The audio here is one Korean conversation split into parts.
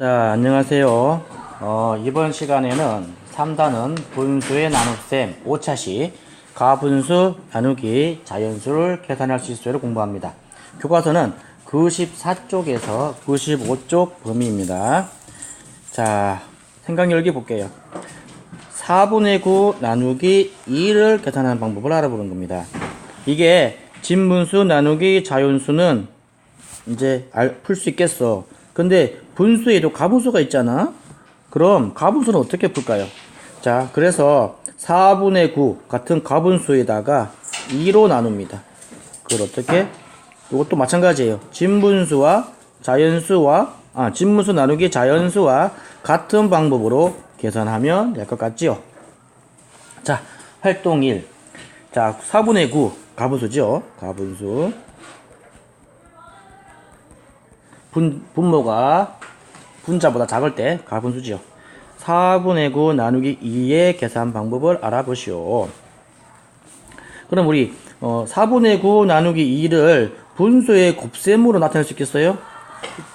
자, 안녕하세요. 이번 시간에는 3단원 분수의 나눗셈 5차식 가분수 나누기 자연수를 계산할 수 있어요를 공부합니다. 교과서는 94쪽에서 95쪽 범위입니다. 자, 생각 열기 볼게요. 4분의 9 나누기 2를 계산하는 방법을 알아보는 겁니다. 이게 진분수 나누기 자연수는 이제 풀 수 있겠어. 근데 분수에도 가분수가 있잖아. 그럼 가분수는 어떻게 풀까요? 자, 그래서 4분의 9 같은 가분수에다가 2로 나눕니다. 그걸 어떻게? 이것도 마찬가지예요. 진분수와 자연수와 진분수 나누기 자연수와 같은 방법으로 계산하면 될 것 같지요. 자, 활동 1. 자, 4분의 9 가분수죠. 가분수. 분모가 분자보다 작을 때 가분수지요. 4분의 9 나누기 2의 계산 방법을 알아보시오. 그럼 우리 4분의 9 나누기 2를 분수의 곱셈으로 나타낼 수 있겠어요?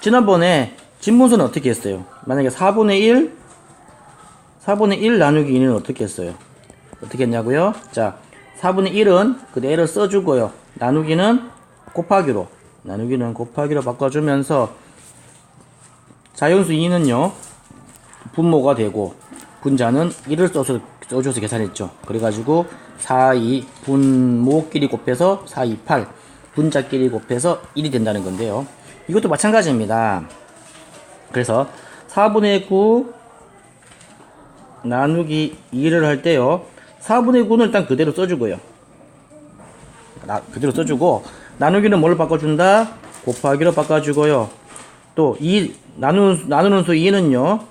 지난번에 진분수는 어떻게 했어요? 만약에 4분의 1 나누기 2는 어떻게 했어요? 어떻게 했냐고요? 자, 4분의 1은 그대로 써주고요. 나누기는 곱하기로 바꿔주면서 자연수 2는요 분모가 되고 분자는 1을 써줘서 계산했죠. 그래가지고 4, 2 분모끼리 곱해서 4, 2, 8 분자끼리 곱해서 1이 된다는 건데요. 이것도 마찬가지입니다. 그래서 4분의 9 나누기 2를 할 때요 4분의 9는 일단 그대로 써주고요. 그대로 써주고 나누기는 뭘 바꿔준다? 곱하기로 바꿔주고요. 또 나누는 수 2는요.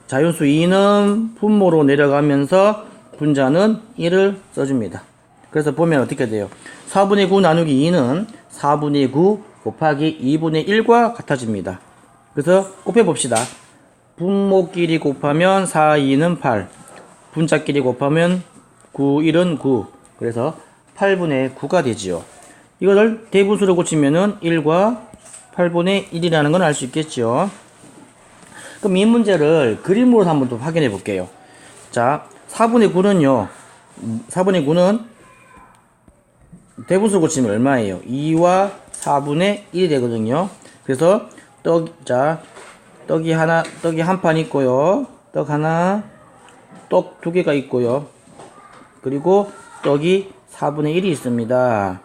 자연수 2는 분모로 내려가면서 분자는 1을 써줍니다. 그래서 보면 어떻게 돼요? 4분의 9 나누기 2는 4분의 9 곱하기 2분의 1과 같아집니다. 그래서 곱해봅시다. 분모끼리 곱하면 4, 2는 8 분자끼리 곱하면 9, 1은 9 그래서 8분의 9가 되지요. 이거를 대분수로 고치면은 1과 8분의 1이라는 건 알 수 있겠죠. 그럼 이 문제를 그림으로 한번 또 확인해 볼게요. 자, 4분의 9는 대분수로 고치면 얼마예요? 2와 4분의 1이 되거든요. 그래서 떡이 한 판 있고요. 떡 하나, 떡 두 개가 있고요. 그리고 떡이 4분의 1이 있습니다.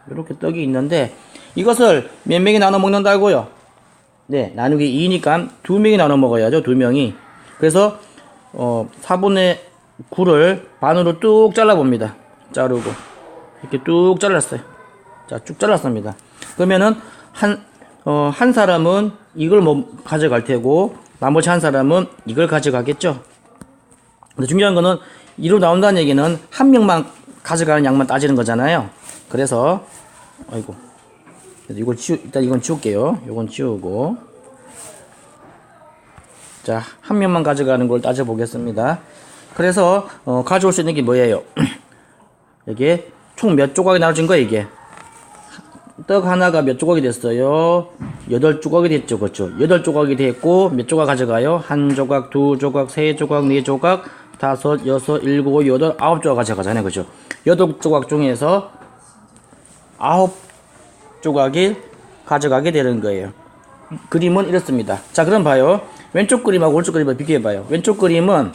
이렇게 떡이 있는데 이것을 몇 명이 나눠 먹는다고요? 네, 나누기 2니까 2명이 나눠 먹어야죠. 2명이. 그래서 4분의 9를 반으로 뚝 잘라봅니다. 자르고 이렇게 뚝 잘랐어요. 자, 쭉 잘랐습니다. 그러면은 한 사람은 이걸 가져갈 테고 나머지 한 사람은 이걸 가져가겠죠. 근데 중요한 거는 2로 나온다는 얘기는 한 명만 가져가는 양만 따지는 거잖아요. 그래서 일단 이건 지울게요. 이건 지우고 자, 한 명만 가져가는 걸 따져 보겠습니다. 그래서 가져올 수 있는 게 뭐예요? 이게 총 몇 조각이 나눠진 거예요? 이게 떡 하나가 몇 조각이 됐어요? 8조각이 됐죠. 그렇죠? 8조각이 됐고 몇 조각 가져가요? 1조각, 2조각, 3조각, 4조각, 5, 6, 7, 8, 9조각 가져가잖아요. 그렇죠? 8조각 중에서 9조각이 가져가게 되는 거예요. 그림은 이렇습니다. 자, 그럼 봐요. 왼쪽 그림하고 오른쪽 그림을 비교해봐요. 왼쪽 그림은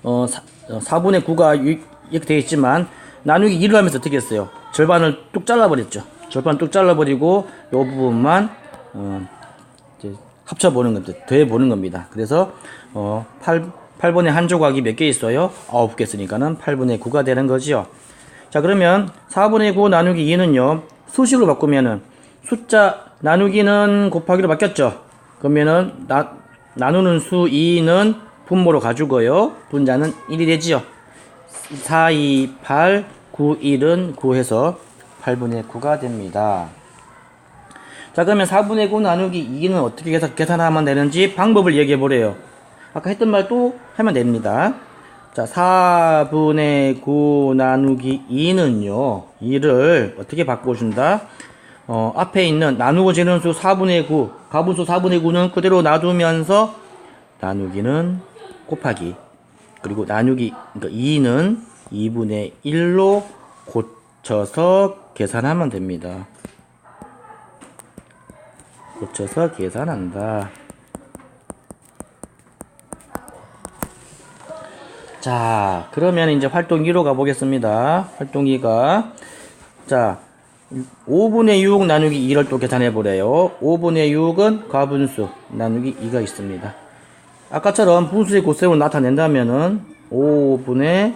4분의 9가 이렇게 되어 있지만 나누기 2를 하면서 어떻게 했어요? 절반을 뚝 잘라버렸죠. 절반 뚝 잘라버리고 이 부분만 이제 합쳐보는 겁니다. 더해보는 겁니다. 그래서 8분의 1조각이 몇 개 있어요? 9개 있으니까는 8분의 9가 되는 거지요. 자, 그러면 4분의 9 나누기 2는요 수식으로 바꾸면은 숫자 나누기는 곱하기로 바뀌었죠. 그러면은 나누는 수 2는 분모로 가지고요 분자는 1이 되지요. 4, 2, 8, 9, 1은 9 해서 8분의 9가 됩니다. 자, 그러면 4분의 9 나누기 2는 어떻게 계산하면 되는지 방법을 얘기해 보래요. 아까 했던 말 또 하면 됩니다. 자, 4분의 9 나누기 2는요 2를 어떻게 바꿔준다? 앞에 있는 나누어지는 수 4분의 9, 가분수 4분의 9는 그대로 놔두면서 나누기는 곱하기, 그리고 나누기, 그러니까 2는 2분의 1로 고쳐서 계산하면 됩니다. 고쳐서 계산한다. 자, 그러면 이제 활동 2로 가보겠습니다. 활동 2가, 자, 5분의 6 나누기 2를 또 계산해 보래요. 5분의 6은 가분수 나누기 2가 있습니다. 아까처럼 분수의 곱셈을 나타낸다면은 5분의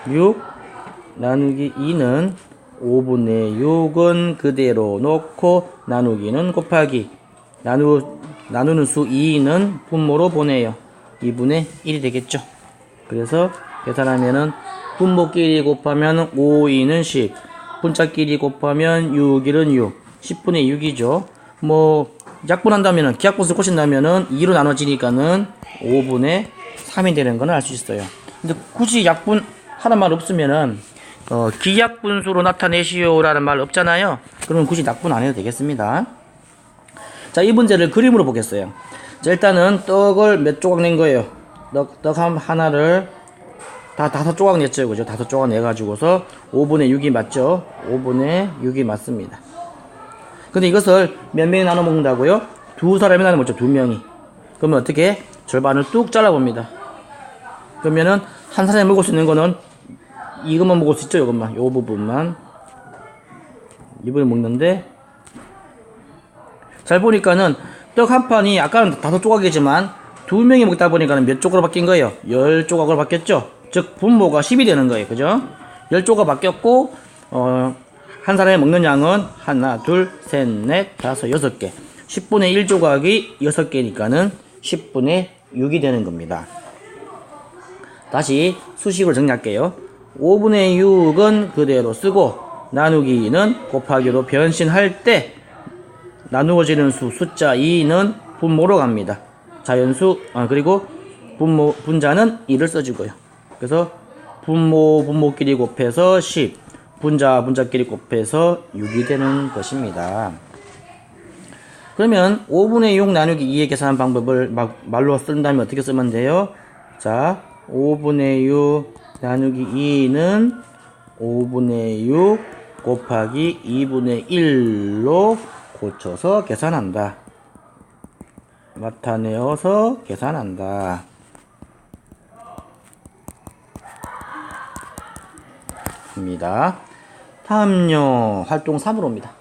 6 나누기 2는 5분의 6은 그대로 놓고 나누기는 곱하기, 나누는 수 2는 분모로 보내요. 2분의 1이 되겠죠. 그래서 계산하면은 분모끼리 곱하면 5, 2는 10, 분자끼리 곱하면 6, 1은 6, 10분의 6이죠. 뭐 약분한다면은, 기하분수 고친다면은 2로 나눠지니까는 5분의 3이 되는 건 알 수 있어요. 근데 굳이 약분 하는 말 없으면은 기약분수로 나타내시오라는 말 없잖아요. 그러면 굳이 약분 안 해도 되겠습니다. 자, 이 문제를 그림으로 보겠어요. 자, 일단은 떡을 몇 조각 낸 거예요. 떡 하나를 다 5조각 냈죠. 그죠? 5조각 내가지고서 5분의 6이 맞죠? 5분의 6이 맞습니다. 근데 이것을 몇 명이 나눠 먹는다고요? 2사람이 나눠 먹죠. 2명이. 그러면 어떻게? 절반을 뚝 잘라봅니다. 그러면은 한 사람이 먹을 수 있는 거는 이것만 먹을 수 있죠. 이것만. 요 부분만. 이분을 먹는데, 잘 보니까는 떡 한 판이 아까는 5조각이지만 2명이 먹다 보니까는 몇 조각으로 바뀐 거예요? 10조각으로 바뀌었죠. 즉 분모가 10이 되는 거예요. 그죠? 10조각 바뀌었고, 한 사람이 먹는 양은 하나, 둘, 셋, 넷, 다섯, 6개. 10분의 1조각이 6개니까는 10분의 6이 되는 겁니다. 다시 수식으로 정리할게요. 5분의 6은 그대로 쓰고 나누기는 곱하기로 변신할 때 나누어지는 수 숫자 2는 분모로 갑니다. 자연수, 그리고 분자는 2를 써주고요. 그래서 분모끼리 곱해서 10, 분자끼리 곱해서 6이 되는 것입니다. 그러면 5분의 6 나누기 2의 계산한 방법을 말로 쓴다면 어떻게 쓰면 돼요? 자, 5분의 6 나누기 2는 5분의 6 곱하기 2분의 1로 고쳐서 계산한다. 나타내어서 계산한다. 입니다. 다음요, 활동 3으로 옵니다.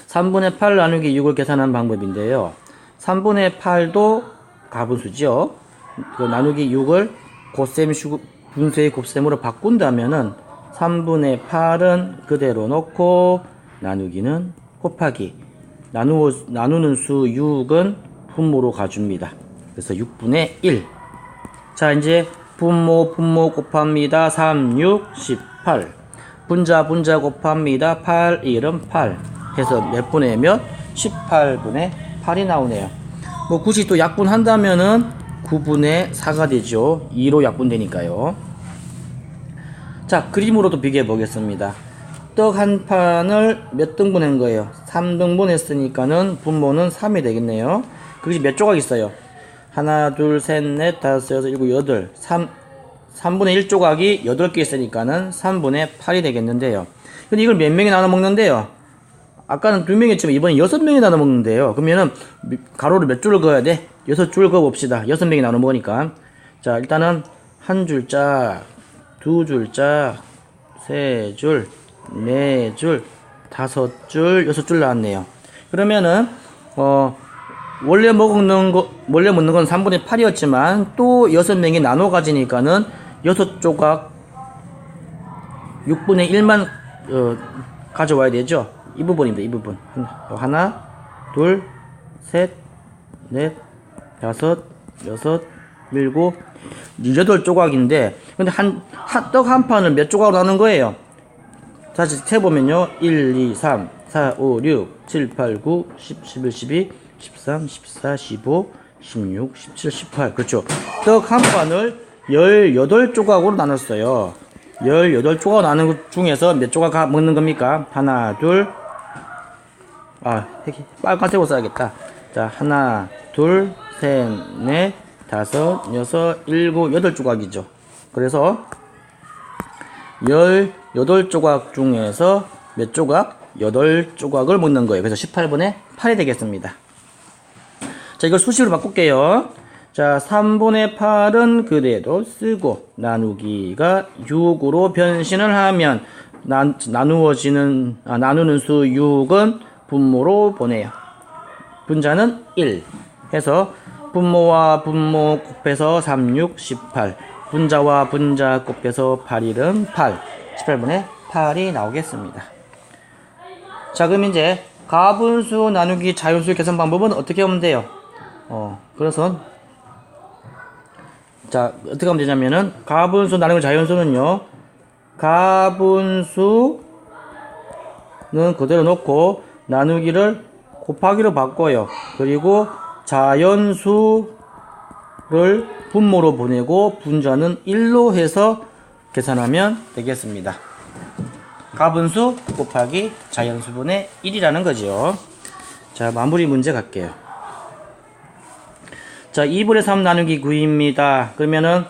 3분의 8 나누기 6을 계산하는 방법인데요. 3분의 8도 가분수죠. 그 나누기 6을 분수의 곱셈으로 바꾼다면은 3분의 8은 그대로 놓고 나누기는 곱하기, 나누는 수 6은 분모로 가줍니다. 그래서 6분의 1. 자, 이제 분모 곱합니다. 3, 6, 18. 분자 곱합니다. 8, 1은 8. 해서 몇 분의 몇? 18분의 8이 나오네요. 뭐 굳이 또 약분한다면은 9분의 4가 되죠. 2로 약분되니까요. 자, 그림으로도 비교해 보겠습니다. 떡 한 판을 몇 등분 한 거예요? 3등분 했으니까는 분모는 3이 되겠네요. 그것이 몇 조각 있어요? 하나, 둘, 셋, 넷, 다섯, 여섯, 일곱, 여덟. 3분의 1조각이 8개 있으니까는 3분의 8이 되겠는데요. 근데 이걸 몇 명이 나눠 먹는데요? 아까는 2명이 했지만 이번엔 6명이 나눠 먹는데요. 그러면은 가로를 몇 줄을 그어야 돼? 6줄 그어 봅시다. 6명이 나눠 먹으니까. 자, 일단은 한 줄짝, 두 줄짝, 세 줄, 네 줄, 5줄, 6줄 나왔네요. 그러면은 원래 먹는 건 3분의 8이었지만 또 6명이 나눠 가지니까는 6조각 6분의 1만 가져와야 되죠. 이 부분입니다. 이 부분. 하나, 둘, 셋, 넷, 다섯, 여섯, 일곱, 8조각인데 근데 떡 한 판을 몇 조각으로 나눈 거예요? 다시 세보면요. 1, 2, 3, 4, 5, 6, 7, 8, 9, 10, 11, 12, 13, 14, 15, 16, 17, 18. 그렇죠. 떡 한 판을 18조각으로 나눴어요. 18조각 나는 것 중에서 몇 조각 먹는 겁니까? 하나, 둘, 빨간색으로 써야겠다. 자, 하나, 둘, 셋, 넷, 다섯, 여섯, 일곱, 8조각이죠. 그래서 18조각 중에서 몇 조각? 8조각을 먹는 거예요. 그래서 18분의 8이 되겠습니다. 자, 이걸 수식으로 바꿀게요. 자, 3분의 8은 그대로 쓰고 나누기가 6으로 변신을 하면 나누는 수 6은 분모로 보내요. 분자는 1 해서 분모와 분모 곱해서 3, 6, 18 분자와 분자 곱해서 8, 1은 8 18분의 8이 나오겠습니다. 자, 그럼 이제 가분수 나누기 자연수 계산 방법은 어떻게 하면 돼요? 그래서 자, 어떻게 하면 되냐면은 가분수 나누기 자연수는요, 가분수는 그대로 놓고 나누기를 곱하기로 바꿔요. 그리고 자연수를 분모로 보내고 분자는 1로 해서 계산하면 되겠습니다. 가분수 곱하기 자연수분의 1이라는 거죠. 자, 마무리 문제 갈게요. 자, 2분의 3 나누기 9입니다. 그러면은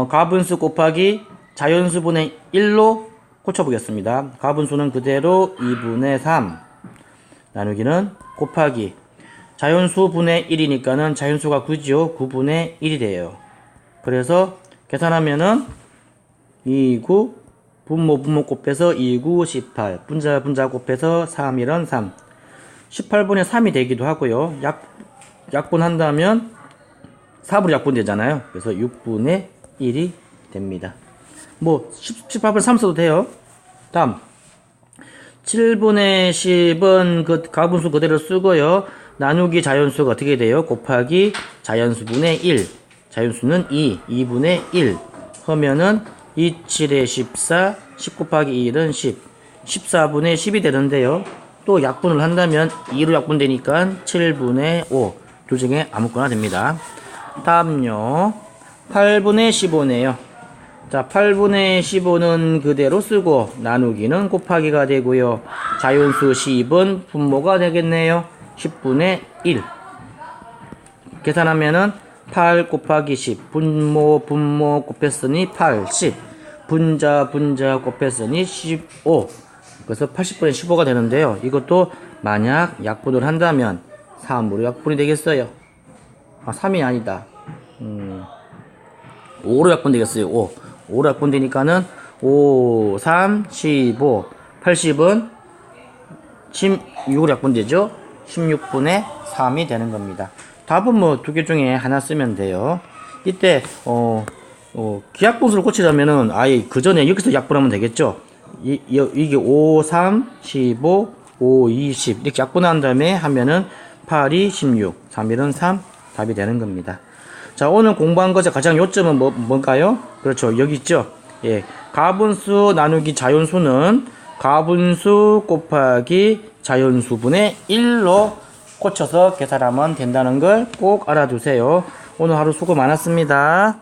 가분수 곱하기 자연수분의 1로 고쳐보겠습니다. 가분수는 그대로 2분의 3 나누기는 곱하기 자연수분의 1이니까는 자연수가 9죠. 9분의 1이 돼요. 그래서 계산하면은 2, 9 분모 곱해서 2, 9, 18 분자 곱해서 3, 1은 3 18분의 3이 되기도 하고요. 약분한다면 4분의 약분되잖아요. 그래서 6분의 1이 됩니다. 뭐 18분의 3 써도 돼요. 다음 7분의 10은 그 가분수 그대로 쓰고요. 나누기 자연수가 어떻게 돼요? 곱하기 자연수분의 1 자연수는 2분의 1 하면은 2, 7에 14 10 곱하기 1은 10 14분의 10이 되는데요. 또 약분을 한다면 2로 약분되니까 7분의 5 둘 중에 아무거나 됩니다. 다음요 8분의 15네요. 자, 8분의 15는 그대로 쓰고 나누기는 곱하기가 되고요. 자연수 10은 분모가 되겠네요. 10분의 1 계산하면은 8 곱하기 10 분모 곱했으니 8 10 분자 곱했으니 15 그래서 80분의 15가 되는데요. 이것도 만약 약분을 한다면 3으로 약분이 되겠어요. 3이 아니다. 5로 약분되겠어요. 5로 약분되니까는 5, 3, 15 80은 16으로 약분되죠. 16분의 3이 되는 겁니다. 답은 뭐 두 개 중에 하나 쓰면 돼요. 이때 기약분수를 고치려면은 아예 그 전에 여기서 약분하면 되겠죠. 이게 5, 3, 15, 5, 20 이렇게 약분한 다음에 하면은 8, 2, 16, 3, 1은 3 답이 되는 겁니다. 자, 오늘 공부한 것의 가장 요점은 뭔가요? 그렇죠. 여기 있죠. 예, 가분수 나누기 자연수는 가분수 곱하기 자연수분의 1로 고쳐서 계산하면 된다는 걸 꼭 알아두세요. 오늘 하루 수고 많았습니다.